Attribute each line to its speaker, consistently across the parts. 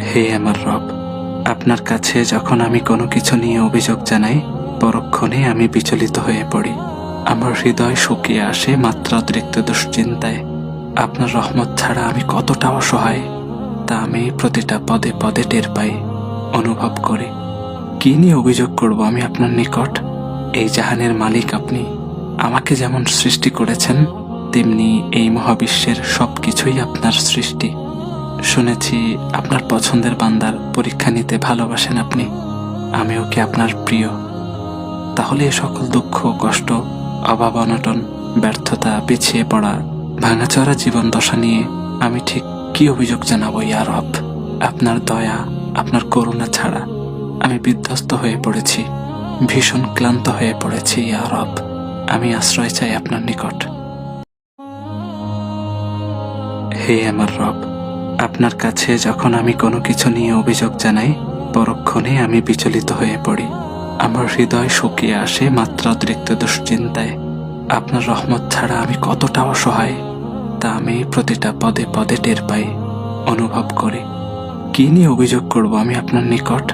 Speaker 1: হে আমার রব, আপনার কাছে যখন আমি কোনো কিছু নিয়ে অভিযোগ জানাই, পরক্ষণে আমি বিচলিত হয়ে পড়ি। আমার হৃদয় শুকিয়ে আসে মাত্রাতিরিক্ত দুশ্চিন্তায়। আপনার রহমত ছাড়া আমি কতটা অসহায় তা আমি প্রতিটা পদে পদে টের পাই, অনুভব করি। কি নিয়ে অভিযোগ করব আমি আপনার নিকট? এই জাহানের মালিক আপনি। আমাকে যেমন সৃষ্টি করেছেন, তেমনি এই মহাবিশ্বের সবকিছুই আপনার সৃষ্টি। শুনেছি আপনার পছন্দের বান্দার পরীক্ষা নিতে ভালোবাসেন আপনি। আমিও কি আপনার প্রিয়? তাহলে এ সকল দুঃখ, কষ্ট, অভাব, অনটন, ব্যর্থতা, পিছিয়ে পড়া, ভাঙাচোরা জীবন দশা নিয়ে আমি ঠিক কি অভিযোগ জানাবো ইয়া রব? আপনার দয়া, আপনার করুণা ছাড়া আমি বিধ্বস্ত হয়ে পড়েছি, ভীষণ ক্লান্ত হয়ে পড়েছি ইয়া রব। আমি আশ্রয় চাই আপনার নিকট। হে আমার রব, আপনার কাছে যখন আমি কোনো কিছু নিয়ে অভিযোগ জানাই, পরক্ষণে আমি বিচলিত হয়ে পড়ি। আমার হৃদয় শুকিয়ে আসে মাত্রাতিরিক্ত দুশ্চিন্তায়। আপনার রহমত ছাড়া আমি কতটা অসহায় তা আমি প্রতিটা পদে পদে টের পাই, অনুভব করি। কি নিয়ে অভিযোগ করব আমি আপনার নিকট?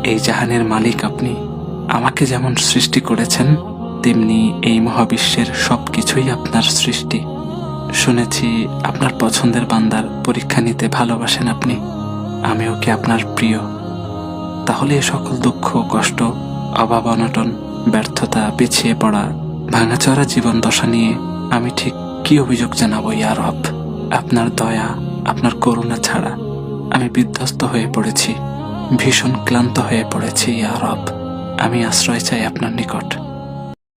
Speaker 1: এই জাহানের মালিক আপনি। আমাকে যেমন সৃষ্টি করেছেন, তেমনি এই মহাবিশ্বের সবকিছুই আপনার সৃষ্টি। শুনেছি আপনার পছন্দের বান্দার পরীক্ষা নিতে ভালোবাসেন আপনি। আমিও কি আপনার প্রিয়? তাহলে এ সকল দুঃখ, কষ্ট, অভাব, অনটন, ব্যর্থতা, পিছিয়ে পড়া, ভাঙাচোরা জীবন দশা নিয়ে আমি ঠিক কি অভিযোগ জানাবো ইয়া রব? আপনার দয়া, আপনার করুণা ছাড়া আমি বিধ্বস্ত হয়ে পড়েছি, ভীষণ ক্লান্ত হয়ে পড়েছি ইয়া রব। আমি আশ্রয় চাই আপনার নিকট।